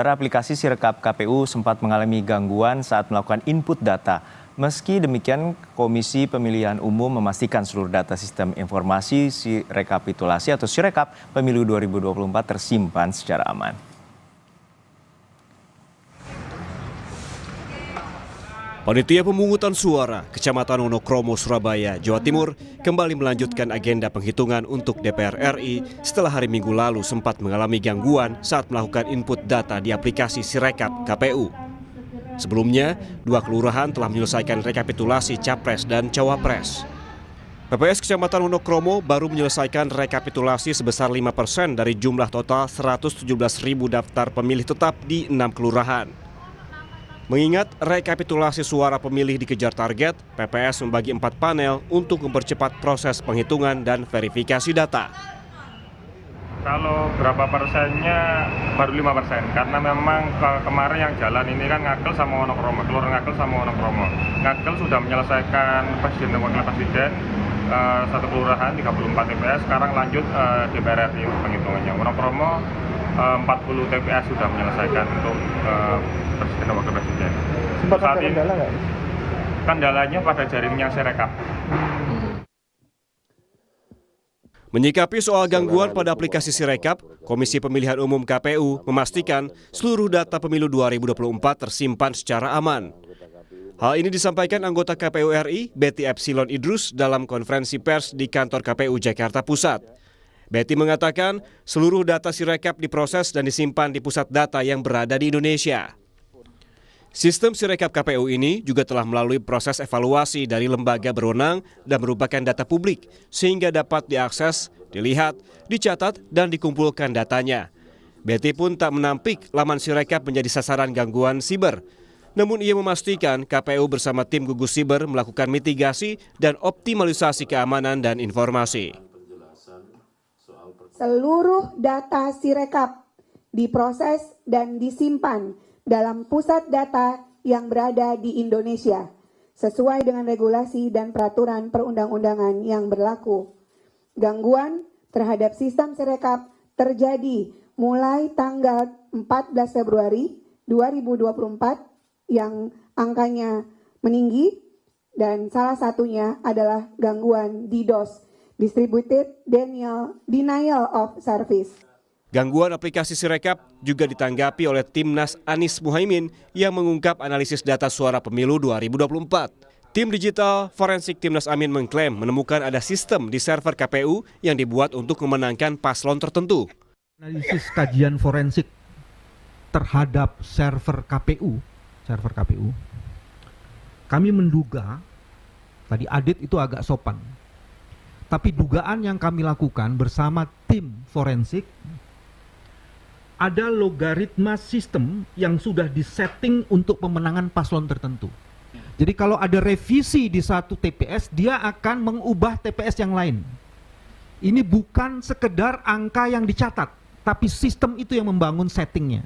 Aplikasi Sirekap KPU sempat mengalami gangguan saat melakukan input data. Meski demikian, Komisi Pemilihan Umum memastikan seluruh data sistem informasi rekapitulasi atau Sirekap Pemilu 2024 tersimpan secara aman. Panitia Pemungutan Suara Kecamatan Wonokromo, Surabaya, Jawa Timur kembali melanjutkan agenda penghitungan untuk DPR RI setelah hari Minggu lalu sempat mengalami gangguan saat melakukan input data di aplikasi Sirekap KPU. Sebelumnya, 2 kelurahan telah menyelesaikan rekapitulasi Capres dan Cawapres. PPS Kecamatan Wonokromo baru menyelesaikan rekapitulasi sebesar 5% dari jumlah total 117.000 daftar pemilih tetap di 6 kelurahan. Mengingat rekapitulasi suara pemilih dikejar target, PPS membagi 4 panel untuk mempercepat proses penghitungan dan verifikasi data. Kalau berapa persennya baru 5%, karena memang kemarin yang jalan ini kan Ngagel sama Wonokromo, Kelurahan Ngagel sama Wonokromo. Ngagel sudah menyelesaikan presiden dan wakil presiden, 1 kelurahan 34 TPS, sekarang lanjut DPR RI penghitungannya. Wonokromo 40 TPS sudah menyelesaikan untuk presiden dan wakil presiden. Sempat ada kendala nggak? Kendalanya pada jaringnya Sirekap. Menyikapi soal gangguan pada aplikasi Sirekap, Komisi Pemilihan Umum KPU memastikan seluruh data pemilu 2024 tersimpan secara aman. Hal ini disampaikan anggota KPU RI, Betty Epsilon Idrus, dalam konferensi pers di kantor KPU Jakarta Pusat. Betty mengatakan seluruh data Sirekap diproses dan disimpan di pusat data yang berada di Indonesia. Sistem Sirekap KPU ini juga telah melalui proses evaluasi dari lembaga berwenang dan merupakan data publik sehingga dapat diakses, dilihat, dicatat, dan dikumpulkan datanya. Betty pun tak menampik laman Sirekap menjadi sasaran gangguan siber. Namun ia memastikan KPU bersama tim gugus siber melakukan mitigasi dan optimalisasi keamanan dan informasi. Seluruh data Sirekap diproses dan disimpan dalam pusat data yang berada di Indonesia, sesuai dengan regulasi dan peraturan perundang-undangan yang berlaku. Gangguan terhadap sistem Sirekap terjadi mulai tanggal 14 Februari 2024 yang angkanya meninggi, dan salah satunya adalah gangguan DDoS, Distributed Denial of Service. Gangguan aplikasi Sirekap juga ditanggapi oleh Timnas Anies Muhaimin yang mengungkap analisis data suara pemilu 2024. Tim digital forensik Timnas Amin mengklaim menemukan ada sistem di server KPU yang dibuat untuk memenangkan paslon tertentu. Analisis kajian forensik terhadap server KPU, kami menduga, tadi Adit itu agak sopan, tapi dugaan yang kami lakukan bersama tim forensik, ada logaritma sistem yang sudah disetting untuk pemenangan paslon tertentu. Jadi kalau ada revisi di satu TPS, dia akan mengubah TPS yang lain. Ini bukan sekedar angka yang dicatat, tapi sistem itu yang membangun settingnya.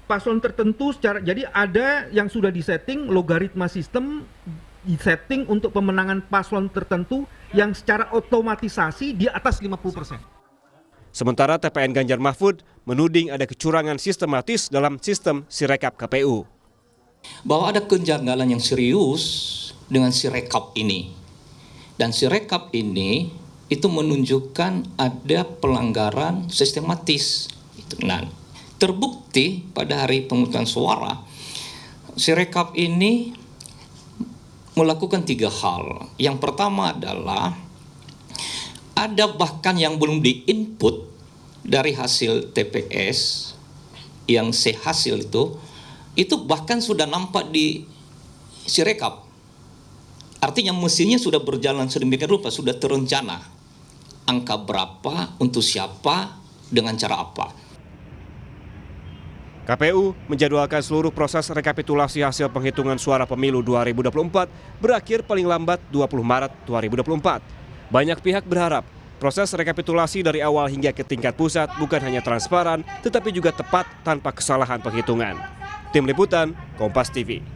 Paslon tertentu jadi ada yang sudah disetting, logaritma sistem disetting untuk pemenangan paslon tertentu yang secara otomatisasi di atas 50%. Sementara TPN Ganjar Mahfud menuding ada kecurangan sistematis dalam sistem Sirekap KPU. Bahwa ada kejanggalan yang serius dengan Sirekap ini. Dan Sirekap ini itu menunjukkan ada pelanggaran sistematis. Nah, terbukti pada hari pemungutan suara, Sirekap ini melakukan 3 hal. Yang pertama adalah ada bahkan yang belum diinput dari hasil TPS yang sehasil itu bahkan sudah nampak di Sirekap. Artinya mesinnya sudah berjalan sedemikian rupa, sudah terencana. Angka berapa, untuk siapa, dengan cara apa. KPU menjadwalkan seluruh proses rekapitulasi hasil penghitungan suara pemilu 2024 berakhir paling lambat 20 Maret 2024. Banyak pihak berharap proses rekapitulasi dari awal hingga ke tingkat pusat bukan hanya transparan, tetapi juga tepat tanpa kesalahan penghitungan. Tim Liputan, Kompas TV.